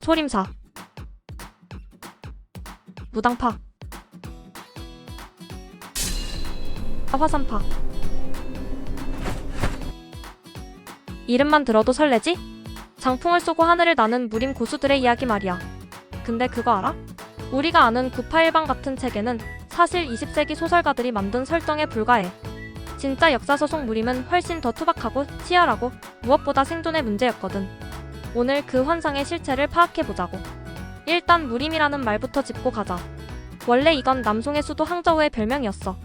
소림사, 무당파, 화산파. 이름만 들어도 설레지? 장풍을 쏘고 하늘을 나는 무림 고수들의 이야기 말이야. 근데 그거 알아? 우리가 아는 981방 같은 책에는 사실 20세기 소설가들이 만든 설정에 불과해. 진짜 역사서 속 무림은 훨씬 더 투박하고 치열하고 무엇보다 생존의 문제였거든. 오늘 그 환상의 실체를 파악해보자고. 일단 무림이라는 말부터 짚고 가자. 원래 이건 남송의 수도 항저우의 별명이었어.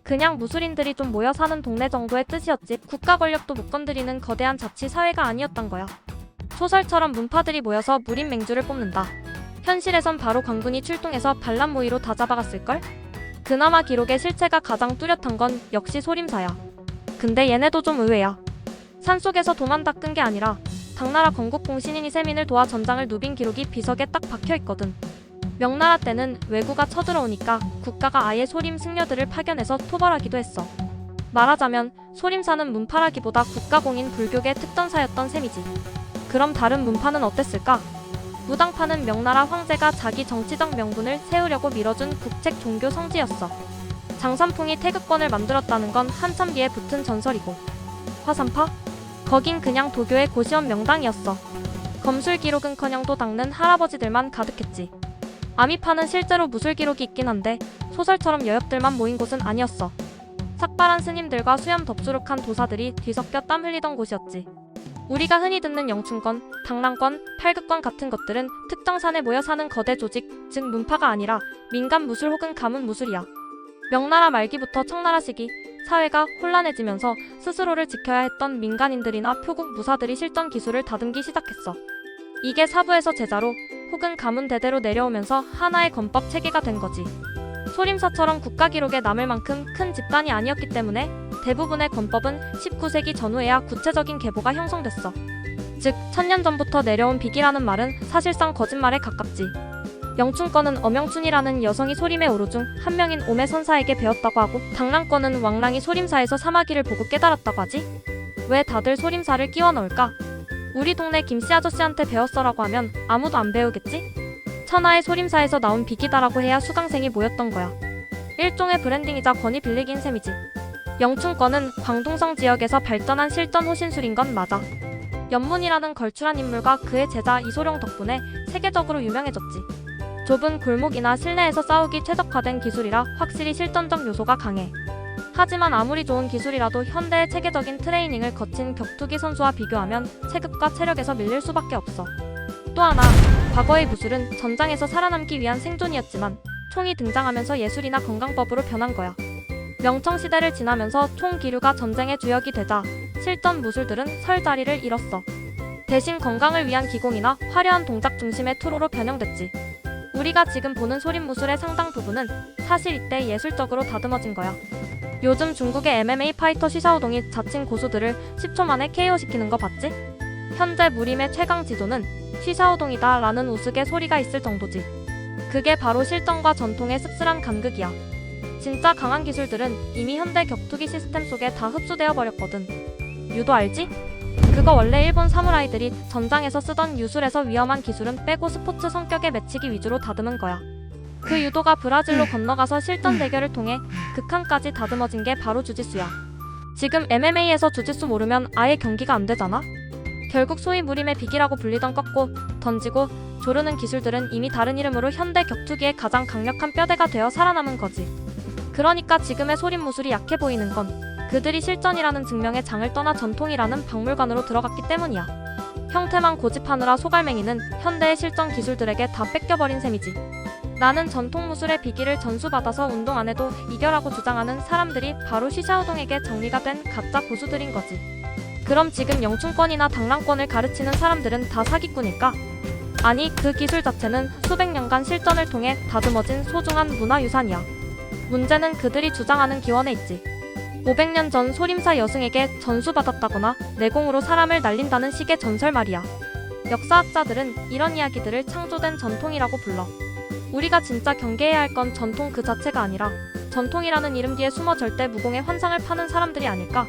그냥 무술인들이 좀 모여 사는 동네 정도의 뜻이었지 국가 권력도 못 건드리는 거대한 자치사회가 아니었던 거야. 소설처럼 문파들이 모여서 무림 맹주를 뽑는다. 현실에선 바로 광군이 출동해서 반란 모의로 다 잡아갔을걸? 그나마 기록의 실체가 가장 뚜렷한 건 역시 소림사야. 근데 얘네도 좀 의외야. 산속에서 도만 닦은 게 아니라 당나라 건국공 신인이 세민을 도와 전장을 누빈 기록이 비석에 딱 박혀있거든. 명나라 때는 왜구가 쳐들어오니까 국가가 아예 소림 승려들을 파견해서 토벌하기도 했어. 말하자면 소림사는 문파라기보다 국가공인 불교계 특전사였던 셈이지. 그럼 다른 문파는 어땠을까? 무당파는 명나라 황제가 자기 정치적 명분을 세우려고 밀어준 국책 종교 성지였어. 장산풍이 태극권을 만들었다는 건 한참 뒤에 붙은 전설이고. 화산파? 거긴 그냥 도교의 고시원 명당이었어. 검술 기록은커녕 닦는 할아버지들만 가득했지. 아미파는 실제로 무술 기록이 있긴 한데 소설처럼 여역들만 모인 곳은 아니었어. 삭발한 스님들과 수염 덥수룩한 도사들이 뒤섞여 땀 흘리던 곳이었지. 우리가 흔히 듣는 영춘권, 당랑권, 팔극권 같은 것들은 특정 산에 모여 사는 거대 조직, 즉 문파가 아니라 민간 무술 혹은 가문 무술이야. 명나라 말기부터 청나라 시기, 사회가 혼란해지면서 스스로를 지켜야 했던 민간인들이나 표국 무사들이 실전 기술을 다듬기 시작했어. 이게 사부에서 제자로 혹은 가문 대대로 내려오면서 하나의 권법 체계가 된 거지. 소림사처럼 국가 기록에 남을 만큼 큰 집단이 아니었기 때문에 대부분의 권법은 19세기 전후에야 구체적인 계보가 형성됐어. 즉, 1000년 전부터 내려온 빅이라는 말은 사실상 거짓말에 가깝지. 영춘권은 엄영춘이라는 여성이 소림의 오로 중 한 명인 오매선사에게 배웠다고 하고, 당랑권은 왕랑이 소림사에서 사마귀를 보고 깨달았다고 하지. 왜 다들 소림사를 끼워 넣을까? 우리 동네 김씨 아저씨한테 배웠어라고 하면 아무도 안 배우겠지? 천하의 소림사에서 나온 빅이다라고 해야 수강생이 모였던 거야. 일종의 브랜딩이자 권위 빌리기인 셈이지. 영춘권은 광둥성 지역에서 발전한 실전 호신술인 건 맞아. 연문이라는 걸출한 인물과 그의 제자 이소룡 덕분에 세계적으로 유명해졌지. 좁은 골목이나 실내에서 싸우기 최적화된 기술이라 확실히 실전적 요소가 강해. 하지만 아무리 좋은 기술이라도 현대의 체계적인 트레이닝을 거친 격투기 선수와 비교하면 체급과 체력에서 밀릴 수밖에 없어. 또 하나, 과거의 무술은 전장에서 살아남기 위한 생존이었지만 총이 등장하면서 예술이나 건강법으로 변한 거야. 명청시대를 지나면서 총 기류가 전쟁의 주역이 되자 실전 무술들은 설 자리를 잃었어. 대신 건강을 위한 기공이나 화려한 동작 중심의 투로로 변형됐지. 우리가 지금 보는 소림 무술의 상당 부분은 사실 이때 예술적으로 다듬어진 거야. 요즘 중국의 MMA 파이터 시샤오동이 자칭 고수들을 10초 만에 KO시키는 거 봤지? 현재 무림의 최강 지도는 시샤오동이다 라는 우스개 소리가 있을 정도지. 그게 바로 실전과 전통의 씁쓸한 간극이야. 진짜 강한 기술들은 이미 현대 격투기 시스템 속에 다 흡수되어 버렸거든. 유도 알지? 그거 원래 일본 사무라이들이 전장에서 쓰던 유술에서 위험한 기술은 빼고 스포츠 성격의 매치기 위주로 다듬은 거야. 그 유도가 브라질로 건너가서 실전 대결을 통해 극한까지 다듬어진 게 바로 주짓수야. 지금 MMA에서 주짓수 모르면 아예 경기가 안 되잖아? 결국 소위 무림의 빅이라고 불리던 꺾고, 던지고, 조르는 기술들은 이미 다른 이름으로 현대 격투기의 가장 강력한 뼈대가 되어 살아남은 거지. 그러니까 지금의 소림 무술이 약해 보이는 건 그들이 실전이라는 증명의 장을 떠나 전통이라는 박물관으로 들어갔기 때문이야. 형태만 고집하느라 소갈맹이는 현대의 실전 기술들에게 다 뺏겨버린 셈이지. 나는 전통 무술의 비기를 전수받아서 운동 안 해도 이겨라고 주장하는 사람들이 바로 시샤오동에게 정리가 된 가짜 고수들인 거지. 그럼 지금 영춘권이나 당랑권을 가르치는 사람들은 다 사기꾼일까? 아니, 그 기술 자체는 수백 년간 실전을 통해 다듬어진 소중한 문화유산이야. 문제는 그들이 주장하는 기원에 있지. 500년 전 소림사 여승에게 전수받았다거나 내공으로 사람을 날린다는 식의 전설 말이야. 역사학자들은 이런 이야기들을 창조된 전통이라고 불러. 우리가 진짜 경계해야 할 건 전통 그 자체가 아니라 전통이라는 이름 뒤에 숨어 절대 무공의 환상을 파는 사람들이 아닐까?